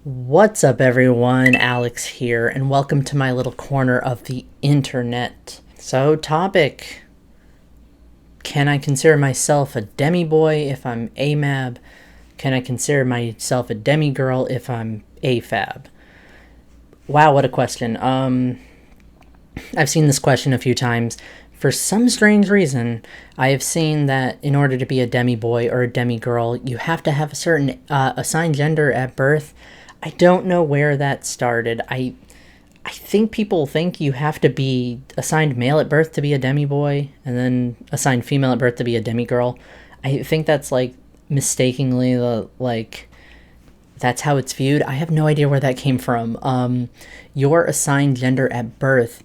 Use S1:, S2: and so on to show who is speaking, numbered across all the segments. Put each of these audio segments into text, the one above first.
S1: What's up, everyone? Alex here, and welcome to my little corner of the internet. So, topic: can I consider myself a demi-boy if I'm AMAB? Can I consider myself a demi-girl if I'm AFAB? Wow, what a question. I've seen this question a few times. For some strange reason, I have seen that in order to be a demi-boy or a demi-girl, you have to have a certain assigned gender at birth. I don't know where that started. I think people think you have to be assigned male at birth to be a demi-boy, and then assigned female at birth to be a demi-girl. I think that's mistakenly that's how it's viewed. I have no idea where that came from. Your assigned gender at birth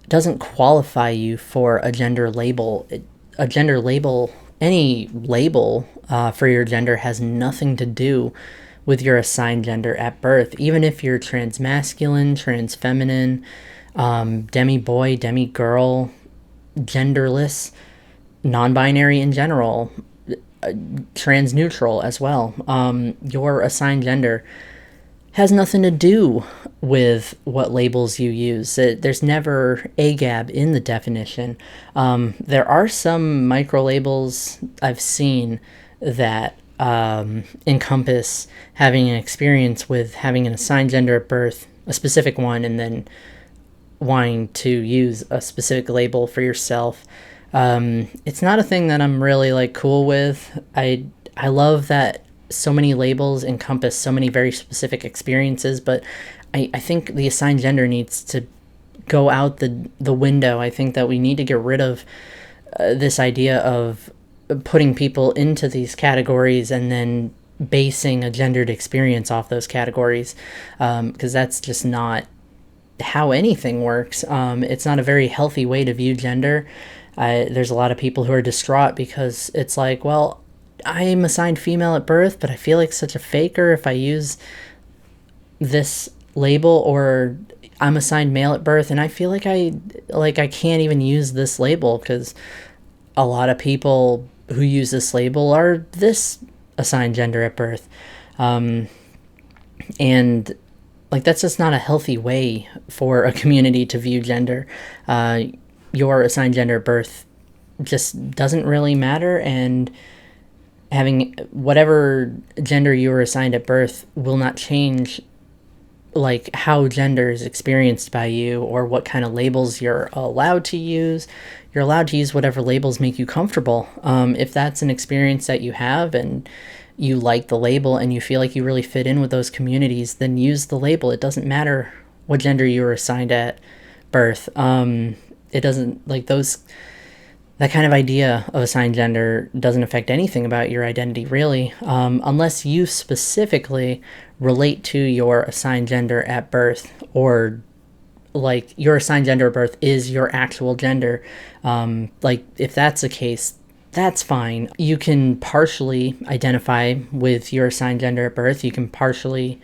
S1: doesn't qualify you for a gender label. A gender label, any label for your gender, has nothing to do with your assigned gender at birth. Even if you're transmasculine, transfeminine, demi-boy, demi-girl, genderless, non-binary in general, trans-neutral as well, your assigned gender has nothing to do with what labels you use. There's never AGAB in the definition. There are some micro-labels I've seen that encompass having an experience with having an assigned gender at birth, a specific one, and then wanting to use a specific label for yourself. It's not a thing that I'm really cool with. I love that so many labels encompass so many very specific experiences, but I think the assigned gender needs to go out the window. I think that we need to get rid of this idea of putting people into these categories and then basing a gendered experience off those categories, because that's just not how anything works. It's not a very healthy way to view gender. There's a lot of people who are distraught because it's like, well, I'm assigned female at birth, but I feel like such a faker if I use this label, or I'm assigned male at birth and I feel like I can't even use this label because a lot of people who use this label are this assigned gender at birth. And that's just not a healthy way for a community to view gender. Your assigned gender at birth just doesn't really matter, and having whatever gender you were assigned at birth will not change how gender is experienced by you or what kind of labels you're allowed to use. You're allowed to use whatever labels make you comfortable. If that's an experience that you have and you like the label and you feel like you really fit in with those communities, then use the label. It doesn't matter what gender you were assigned at birth. It doesn't, that kind of idea of assigned gender doesn't affect anything about your identity, really, unless you specifically relate to your assigned gender at birth, or your assigned gender at birth is your actual gender. If that's the case, that's fine. You can partially identify with your assigned gender at birth. You can partially,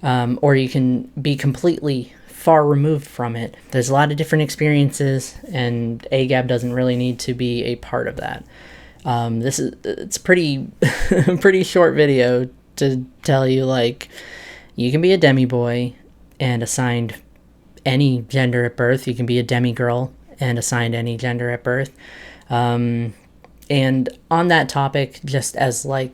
S1: or you can be completely far removed from it. There's a lot of different experiences, and AGAB doesn't really need to be a part of that. It's pretty pretty short video to tell you you can be a demi-boy and assigned any gender at birth. You can be a demi-girl and assigned any gender at birth. And on that topic, just as an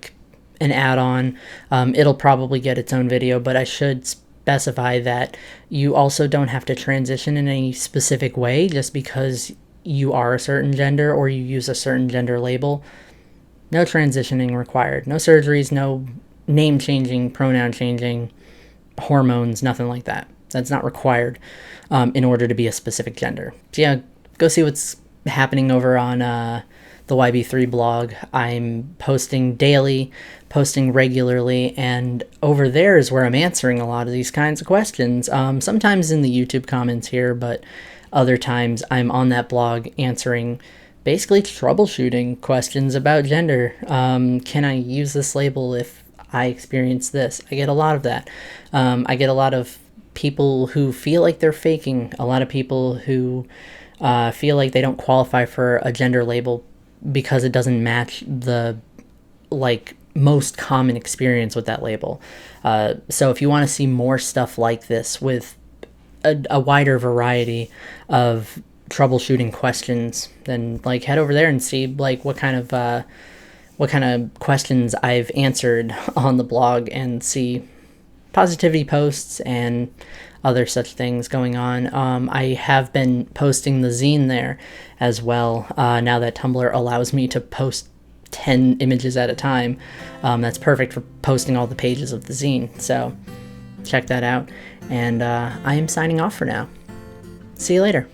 S1: add-on, it'll probably get its own video, but I should specify that you also don't have to transition in any specific way just because you are a certain gender or you use a certain gender label. No transitioning required. No surgeries, no name changing, pronoun changing, hormones, nothing like that. That's not required in order to be a specific gender. So yeah, go see what's happening over on the YB3 blog. I'm posting daily, posting regularly, and over there is where I'm answering a lot of these kinds of questions. Sometimes in the YouTube comments here, but other times I'm on that blog answering basically troubleshooting questions about gender. Can I use this label if I experience this? I get a lot of that. I get a lot of people who feel like they're faking, a lot of people who feel like they don't qualify for a gender label because it doesn't match the most common experience with that label. So if you want to see more stuff like this with a wider variety of troubleshooting questions, then like head over there and see like what kind of questions I've answered on the blog, and see positivity posts and other such things going on. I have been posting the zine there as well, now that Tumblr allows me to post 10 images at a time. That's perfect for posting all the pages of the zine, so check that out. And I am signing off for now. See you later.